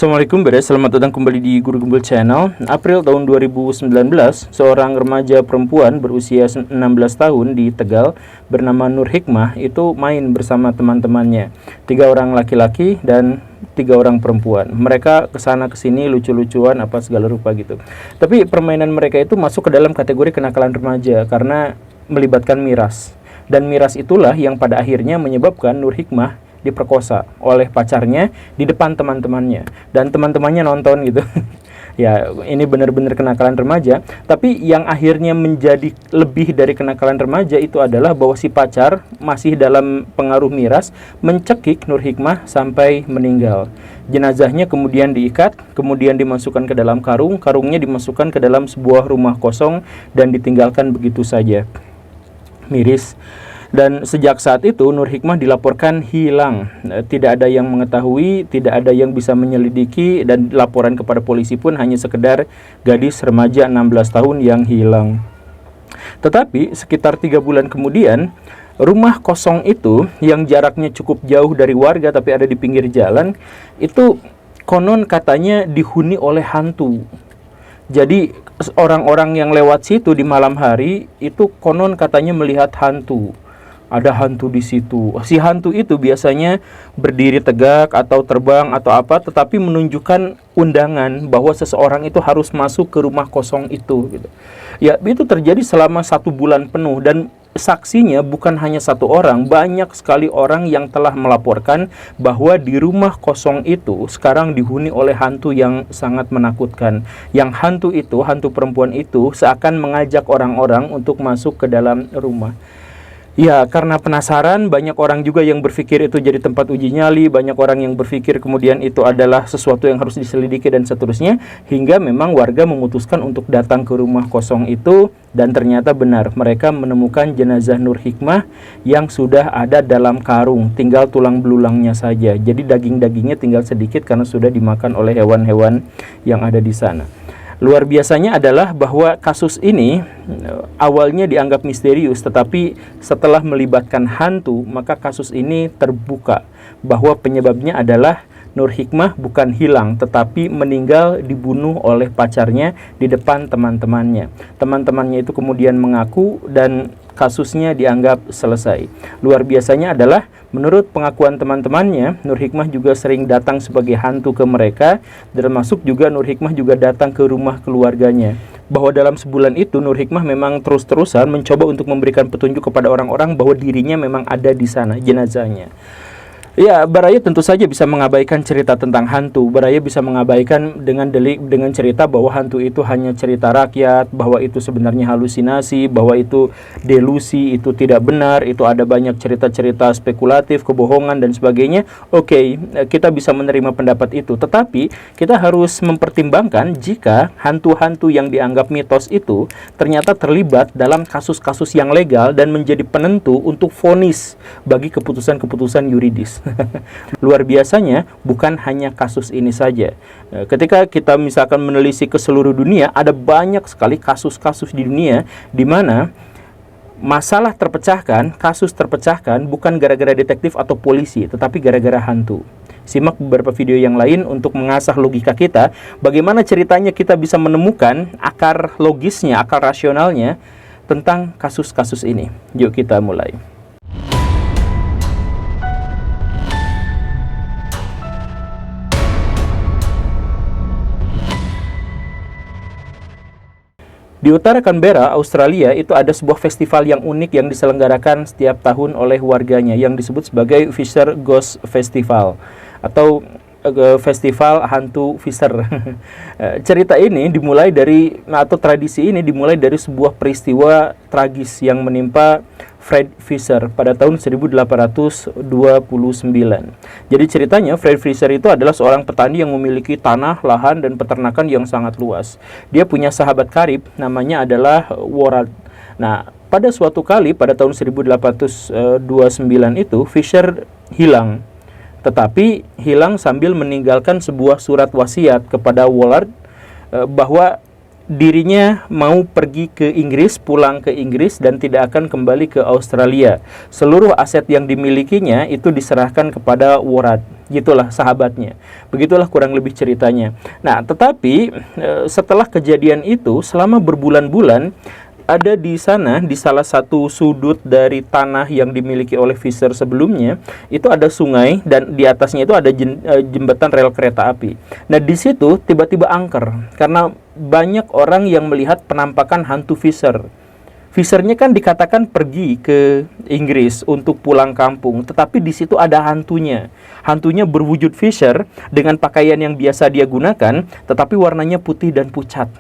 Assalamualaikum beres, selamat datang kembali di Guru Gembel Channel. April tahun 2019, seorang remaja perempuan berusia 16 tahun di Tegal bernama Nur Hikmah itu main bersama teman-temannya. 3 orang laki-laki dan 3 orang perempuan. Mereka kesana kesini lucu-lucuan apa segala rupa gitu. Tapi permainan mereka itu masuk ke dalam kategori kenakalan remaja karena melibatkan miras. Dan miras itulah yang pada akhirnya menyebabkan Nur Hikmah diperkosa oleh pacarnya di depan teman-temannya, dan teman-temannya nonton gitu. Ya, ini benar-benar kenakalan remaja. Tapi yang akhirnya menjadi lebih dari kenakalan remaja itu adalah bahwa si pacar masih dalam pengaruh miras mencekik Nur Hikmah sampai meninggal. Jenazahnya kemudian diikat, kemudian dimasukkan ke dalam karung, karungnya dimasukkan ke dalam sebuah rumah kosong dan ditinggalkan begitu saja. Miris. Dan sejak saat itu Nur Hikmah dilaporkan hilang. Tidak ada yang mengetahui, tidak ada yang bisa menyelidiki, dan laporan kepada polisi pun hanya sekedar gadis remaja 16 tahun yang hilang. Tetapi sekitar 3 bulan kemudian, rumah kosong itu yang jaraknya cukup jauh dari warga tapi ada di pinggir jalan, itu konon katanya dihuni oleh hantu. Jadi orang-orang yang lewat situ di malam hari itu konon katanya melihat hantu. Ada hantu di situ. Si hantu itu biasanya berdiri tegak atau terbang atau apa, tetapi menunjukkan undangan bahwa seseorang itu harus masuk ke rumah kosong itu gitu. Ya, itu terjadi selama 1 bulan penuh, dan saksinya bukan hanya 1 orang, banyak sekali orang yang telah melaporkan bahwa di rumah kosong itu sekarang dihuni oleh hantu yang sangat menakutkan. Yang hantu itu, hantu perempuan itu seakan mengajak orang-orang untuk masuk ke dalam rumah. Ya, karena penasaran, banyak orang juga yang berpikir itu jadi tempat uji nyali, banyak orang yang berpikir kemudian itu adalah sesuatu yang harus diselidiki dan seterusnya, hingga memang warga memutuskan untuk datang ke rumah kosong itu, dan ternyata benar, mereka menemukan jenazah Nur Hikmah yang sudah ada dalam karung, tinggal tulang belulangnya saja. Jadi daging-dagingnya tinggal sedikit karena sudah dimakan oleh hewan-hewan yang ada di sana. Luar biasanya adalah bahwa kasus ini awalnya dianggap misterius, tetapi setelah melibatkan hantu, maka kasus ini terbuka bahwa penyebabnya adalah Nur Hikmah bukan hilang, tetapi meninggal dibunuh oleh pacarnya di depan teman-temannya. Teman-temannya itu kemudian mengaku dan kasusnya dianggap selesai. Luar biasanya adalah menurut pengakuan teman-temannya, Nur Hikmah juga sering datang sebagai hantu ke mereka, termasuk juga Nur Hikmah juga datang ke rumah keluarganya. Bahwa dalam sebulan itu Nur Hikmah memang terus-terusan mencoba untuk memberikan petunjuk kepada orang-orang bahwa dirinya memang ada di sana, jenazahnya. Ya, Baraya tentu saja bisa mengabaikan cerita tentang hantu. Baraya bisa mengabaikan dengan cerita bahwa hantu itu hanya cerita rakyat, bahwa itu sebenarnya halusinasi, bahwa itu delusi, itu tidak benar, itu ada banyak cerita-cerita spekulatif, kebohongan dan sebagainya. Oke, kita bisa menerima pendapat itu. Tetapi kita harus mempertimbangkan jika hantu-hantu yang dianggap mitos itu ternyata terlibat dalam kasus-kasus yang legal dan menjadi penentu untuk vonis bagi keputusan-keputusan yuridis. Luar biasanya bukan hanya kasus ini saja. Ketika kita misalkan menelisik ke seluruh dunia, ada banyak sekali kasus-kasus di dunia di mana masalah terpecahkan, kasus terpecahkan bukan gara-gara detektif atau polisi, tetapi gara-gara hantu. Simak beberapa video yang lain untuk mengasah logika kita, bagaimana ceritanya kita bisa menemukan akar logisnya, akar rasionalnya tentang kasus-kasus ini. Yuk kita mulai. Di utara Canberra, Australia, itu ada sebuah festival yang unik yang diselenggarakan setiap tahun oleh warganya yang disebut sebagai Fisher Ghost Festival atau festival hantu Fisher. Cerita ini dimulai dari, atau tradisi ini dimulai dari sebuah peristiwa tragis yang menimpa Fred Fisher pada tahun 1829. Jadi ceritanya, Fred Fisher itu adalah seorang petani yang memiliki tanah, lahan, dan peternakan yang sangat luas. Dia punya sahabat karib, namanya adalah Worrad. Nah, pada suatu kali pada tahun 1829 itu, Fisher hilang. Tetapi hilang sambil meninggalkan sebuah surat wasiat kepada Worrad bahwa dirinya mau pergi ke Inggris, pulang ke Inggris dan tidak akan kembali ke Australia. Seluruh aset yang dimilikinya itu diserahkan kepada Worrad. Gitulah sahabatnya. Begitulah kurang lebih ceritanya. Nah, tetapi setelah kejadian itu selama berbulan-bulan ada di sana, di salah satu sudut dari tanah yang dimiliki oleh Fisher sebelumnya, itu ada sungai dan di atasnya itu ada jembatan rel kereta api. Nah, di situ tiba-tiba angker karena banyak orang yang melihat penampakan hantu Fisher. Fishernya kan dikatakan pergi ke Inggris untuk pulang kampung, tetapi di situ ada hantunya. Hantunya berwujud Fisher dengan pakaian yang biasa dia gunakan, tetapi warnanya putih dan pucat.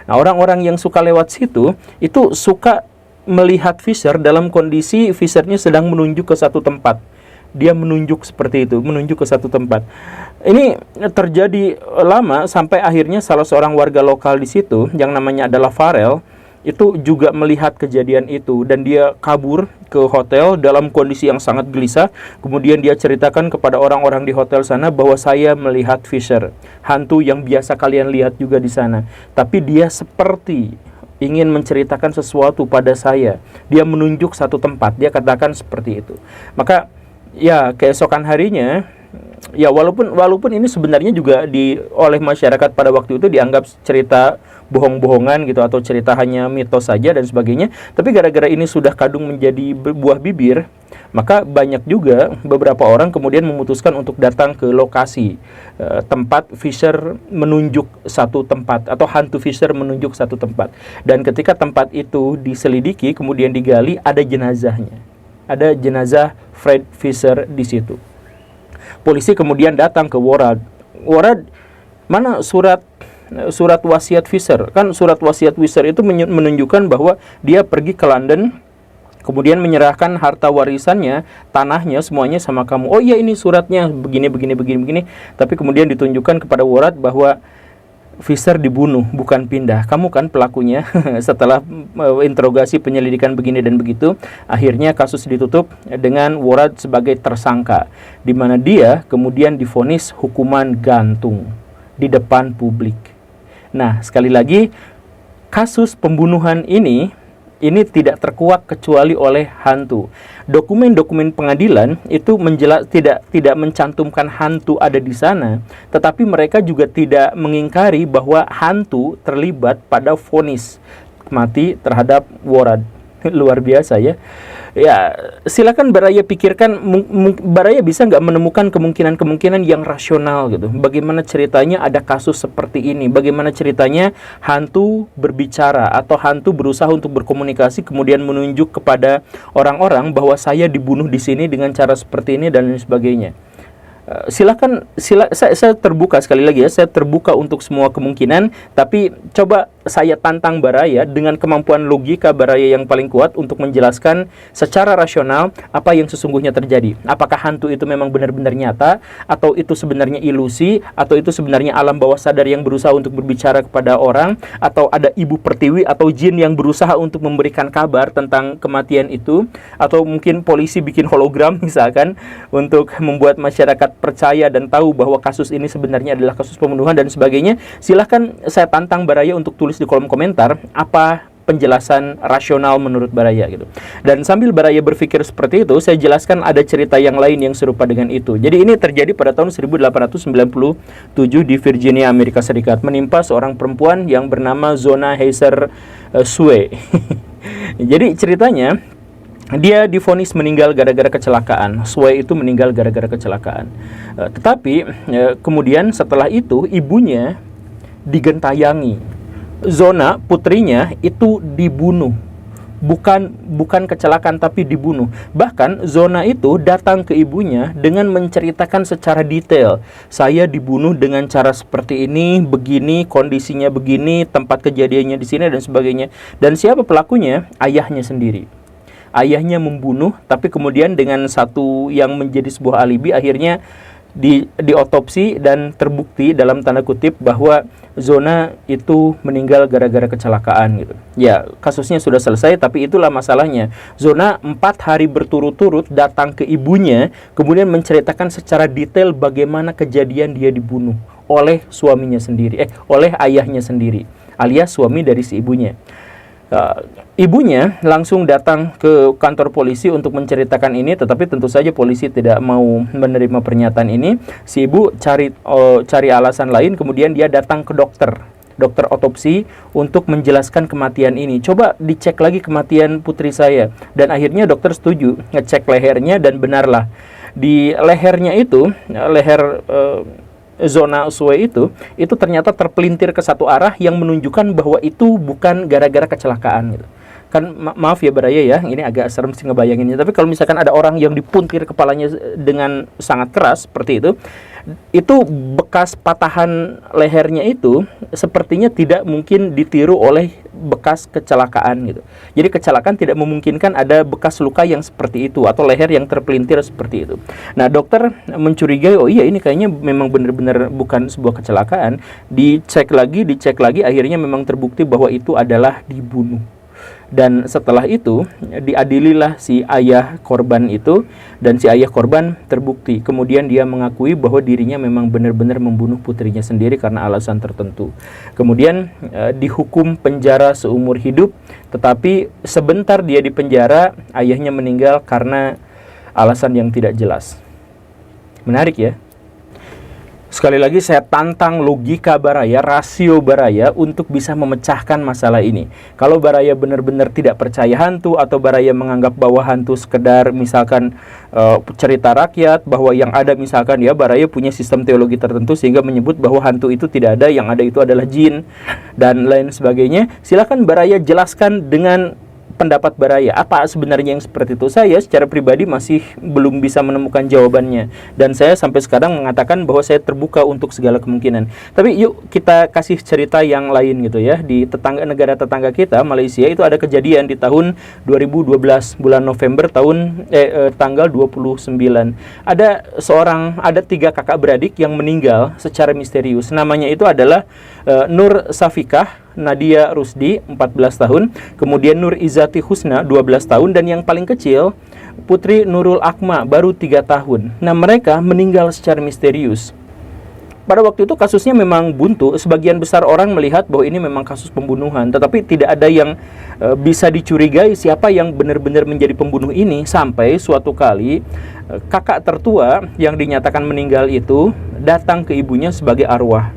Nah, orang-orang yang suka lewat situ, itu suka melihat Fisher dalam kondisi Fishernya sedang menunjuk ke satu tempat. Dia menunjuk seperti itu, menunjuk ke satu tempat. Ini terjadi lama sampai akhirnya salah seorang warga lokal di situ, yang namanya adalah Farrell, itu juga melihat kejadian itu dan dia kabur ke hotel dalam kondisi yang sangat gelisah. Kemudian dia ceritakan kepada orang-orang di hotel sana bahwa saya melihat Fisher, hantu yang biasa kalian lihat juga di sana. Tapi dia seperti ingin menceritakan sesuatu pada saya. Dia menunjuk satu tempat, dia katakan seperti itu. Maka ya keesokan harinya, ya walaupun ini sebenarnya juga oleh masyarakat pada waktu itu dianggap cerita bohong-bohongan gitu atau cerita hanya mitos saja dan sebagainya, tapi gara-gara ini sudah kadung menjadi buah bibir, maka banyak juga beberapa orang kemudian memutuskan untuk datang ke lokasi tempat Fisher menunjuk satu tempat atau hantu Fisher menunjuk satu tempat. Dan ketika tempat itu diselidiki kemudian digali, ada jenazahnya. Ada jenazah Fred Fisher di situ. Polisi kemudian datang ke Worad. Worad, mana surat wasiat Fisher? Kan surat wasiat Fisher itu menunjukkan bahwa dia pergi ke London, kemudian menyerahkan harta warisannya, tanahnya, semuanya sama kamu. Oh iya, ini suratnya begini. Tapi kemudian ditunjukkan kepada Worad bahwa Fisher dibunuh, bukan pindah. Kamu kan pelakunya. Setelah interogasi penyelidikan begini dan begitu, akhirnya kasus ditutup dengan Worad sebagai tersangka, di mana dia kemudian divonis hukuman gantung di depan publik. Nah, sekali lagi, kasus pembunuhan ini tidak terkuak kecuali oleh hantu. Dokumen-dokumen pengadilan itu tidak mencantumkan hantu ada di sana, tetapi mereka juga tidak mengingkari bahwa hantu terlibat pada vonis mati terhadap Worad. Luar biasa ya. Ya, silakan Baraya pikirkan, Baraya bisa nggak menemukan kemungkinan-kemungkinan yang rasional gitu. Bagaimana ceritanya ada kasus seperti ini? Bagaimana ceritanya hantu berbicara atau hantu berusaha untuk berkomunikasi kemudian menunjuk kepada orang-orang bahwa saya dibunuh di sini dengan cara seperti ini dan lain sebagainya. Silakan, saya terbuka sekali lagi ya, saya terbuka untuk semua kemungkinan, tapi coba saya tantang Baraya dengan kemampuan logika Baraya yang paling kuat untuk menjelaskan secara rasional apa yang sesungguhnya terjadi. Apakah hantu itu memang benar-benar nyata, atau itu sebenarnya ilusi, atau itu sebenarnya alam bawah sadar yang berusaha untuk berbicara kepada orang, atau ada ibu pertiwi atau jin yang berusaha untuk memberikan kabar tentang kematian itu, atau mungkin polisi bikin hologram misalkan untuk membuat masyarakat percaya dan tahu bahwa kasus ini sebenarnya adalah kasus pembunuhan dan sebagainya. Silahkan saya tantang Baraya untuk tulis di kolom komentar apa penjelasan rasional menurut Baraya gitu. Dan sambil Baraya berpikir seperti itu, saya jelaskan ada cerita yang lain yang serupa dengan itu. Jadi ini terjadi pada tahun 1897 di Virginia, Amerika Serikat, menimpa seorang perempuan yang bernama Zona Heiser Sue. Jadi ceritanya, dia divonis meninggal gara-gara kecelakaan. Sue itu meninggal gara-gara kecelakaan. Tetapi kemudian setelah itu ibunya digentayangi. Zona, putrinya, itu dibunuh. Bukan kecelakaan tapi dibunuh. Bahkan Zona itu datang ke ibunya dengan menceritakan secara detail. Saya dibunuh dengan cara seperti ini, begini, kondisinya begini, tempat kejadiannya di sini dan sebagainya. Dan siapa pelakunya? Ayahnya sendiri. Ayahnya membunuh, tapi kemudian dengan satu yang menjadi sebuah alibi, akhirnya diotopsi dan terbukti dalam tanda kutip bahwa Zona itu meninggal gara-gara kecelakaan gitu. Ya, kasusnya sudah selesai, tapi itulah masalahnya. Zona 4 hari berturut-turut datang ke ibunya, kemudian menceritakan secara detail bagaimana kejadian dia dibunuh oleh suaminya sendiri, oleh ayahnya sendiri, alias suami dari si ibunya. Ibunya langsung datang ke kantor polisi untuk menceritakan ini, tetapi tentu saja polisi tidak mau menerima pernyataan ini. Si ibu cari alasan lain, kemudian dia datang ke dokter otopsi untuk menjelaskan kematian ini. Coba dicek lagi kematian putri saya. Dan akhirnya dokter setuju, ngecek lehernya dan benarlah di lehernya itu, leher zona Usue itu ternyata terpelintir ke satu arah yang menunjukkan bahwa itu bukan gara-gara kecelakaan gitu. Kan maaf ya Baraya ya, ini agak serem sih ngebayanginnya. Tapi kalau misalkan ada orang yang dipuntir kepalanya dengan sangat keras seperti itu bekas patahan lehernya itu sepertinya tidak mungkin ditiru oleh bekas kecelakaan gitu. Jadi kecelakaan tidak memungkinkan ada bekas luka yang seperti itu atau leher yang terpelintir seperti itu. Nah, dokter mencurigai, oh iya ini kayaknya memang benar-benar bukan sebuah kecelakaan. Dicek lagi, akhirnya memang terbukti bahwa itu adalah dibunuh. Dan setelah itu diadililah si ayah korban itu, dan si ayah korban terbukti. Kemudian dia mengakui bahwa dirinya memang benar-benar membunuh putrinya sendiri karena alasan tertentu. Kemudian dihukum penjara seumur hidup, tetapi sebentar dia di penjara, ayahnya meninggal karena alasan yang tidak jelas. Menarik ya. Sekali lagi saya tantang logika Baraya, rasio Baraya untuk bisa memecahkan masalah ini. Kalau Baraya benar-benar tidak percaya hantu, atau Baraya menganggap bahwa hantu sekedar misalkan cerita rakyat, bahwa yang ada misalkan ya Baraya punya sistem teologi tertentu sehingga menyebut bahwa hantu itu tidak ada, yang ada itu adalah jin dan lain sebagainya, silakan Baraya jelaskan dengan pendapat Baraya. Apa sebenarnya yang seperti itu? Saya secara pribadi masih belum bisa menemukan jawabannya, dan saya sampai sekarang mengatakan bahwa saya terbuka untuk segala kemungkinan. Tapi yuk kita kasih cerita yang lain gitu ya. Di negara tetangga kita, Malaysia, itu ada kejadian di tahun 2012 bulan November tanggal 29. Ada 3 kakak beradik yang meninggal secara misterius. Namanya itu adalah Nur Safikah Nadia Rusdi 14 tahun, kemudian Nur Izati Husna 12 tahun, dan yang paling kecil Putri Nurul Akma baru 3 tahun. Nah, mereka meninggal secara misterius. Pada waktu itu kasusnya memang buntu. Sebagian besar orang melihat bahwa ini memang kasus pembunuhan, tetapi tidak ada yang bisa dicurigai siapa yang benar-benar menjadi pembunuh ini, sampai suatu kali kakak tertua yang dinyatakan meninggal itu datang ke ibunya sebagai arwah.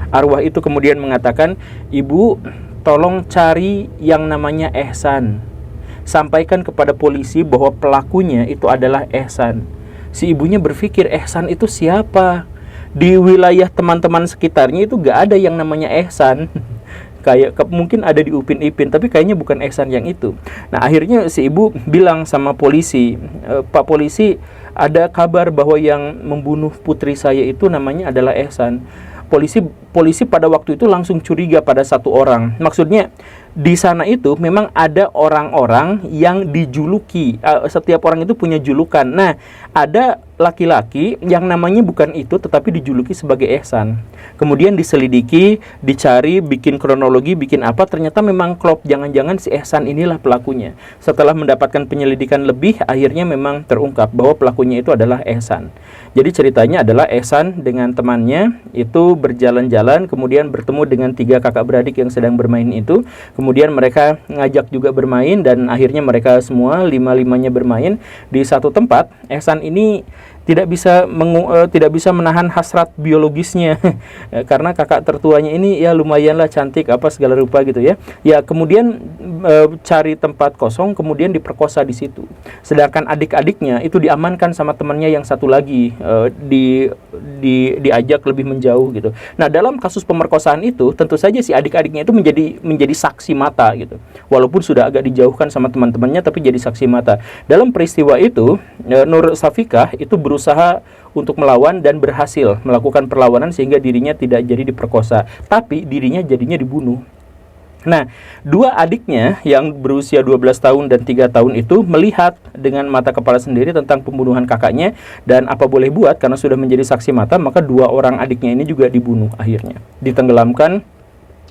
Arwah itu kemudian mengatakan, "Ibu, tolong cari yang namanya Ehsan. Sampaikan kepada polisi bahwa pelakunya itu adalah Ehsan." Si ibunya berpikir, Ehsan itu siapa? Di wilayah teman-teman sekitarnya itu gak ada yang namanya Ehsan. Kayak mungkin ada di Upin Ipin, tapi kayaknya bukan Ehsan yang itu. Nah, akhirnya si ibu bilang sama polisi, "Pak polisi, ada kabar bahwa yang membunuh putri saya itu namanya adalah Ehsan." Polisi pada waktu itu langsung curiga pada satu orang. Maksudnya di sana itu memang ada orang-orang yang dijuluki. Setiap orang itu punya julukan. Nah, ada laki-laki yang namanya bukan itu, tetapi dijuluki sebagai Ehsan. Kemudian diselidiki, dicari, bikin kronologi, bikin apa, ternyata memang klop. Jangan-jangan si Ehsan inilah pelakunya. Setelah mendapatkan penyelidikan lebih, akhirnya memang terungkap bahwa pelakunya itu adalah Ehsan. Jadi ceritanya adalah Ehsan dengan temannya itu berjalan-jalan, kemudian bertemu dengan 3 kakak beradik yang sedang bermain itu. Kemudian mereka ngajak juga bermain, dan akhirnya mereka semua 5-5-nya bermain di satu tempat. Ehsan ini tidak bisa menahan hasrat biologisnya karena kakak tertuanya ini ya lumayanlah cantik apa segala rupa gitu ya. Ya kemudian cari tempat kosong, kemudian diperkosa di situ. Sedangkan adik-adiknya itu diamankan sama temannya yang satu lagi, diajak lebih menjauh gitu. Nah, dalam kasus pemerkosaan itu tentu saja si adik-adiknya itu menjadi saksi mata gitu. Walaupun sudah agak dijauhkan sama teman-temannya, tapi jadi saksi mata. Dalam peristiwa itu Nur Safikah itu berusaha untuk melawan dan berhasil melakukan perlawanan sehingga dirinya tidak jadi diperkosa, tapi dirinya jadinya dibunuh. Nah, 2 adiknya yang berusia 12 tahun dan 3 tahun itu melihat dengan mata kepala sendiri tentang pembunuhan kakaknya, dan apa boleh buat karena sudah menjadi saksi mata, maka 2 orang adiknya ini juga dibunuh akhirnya, ditenggelamkan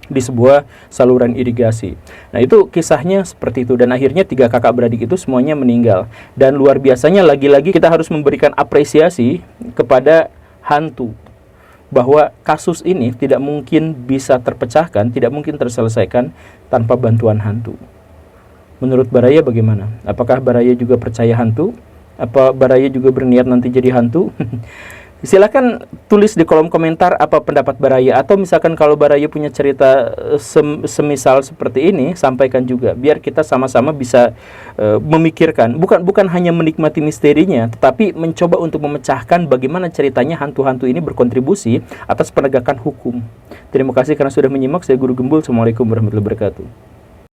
di sebuah saluran irigasi. Nah, itu kisahnya seperti itu, dan akhirnya 3 kakak beradik itu semuanya meninggal. Dan luar biasanya lagi-lagi kita harus memberikan apresiasi kepada hantu. bahwa kasus ini tidak mungkin bisa terpecahkan, tidak mungkin terselesaikan tanpa bantuan hantu. Menurut Baraya bagaimana? Apakah Baraya juga percaya hantu? Apa Baraya juga berniat nanti jadi hantu? Silakan tulis di kolom komentar apa pendapat Baraya, atau misalkan kalau Baraya punya cerita semisal seperti ini, sampaikan juga biar kita sama-sama bisa memikirkan, bukan hanya menikmati misterinya, tetapi mencoba untuk memecahkan bagaimana ceritanya hantu-hantu ini berkontribusi atas penegakan hukum. Terima kasih karena sudah menyimak. Saya Guru Gembul. Assalamualaikum warahmatullahi wabarakatuh.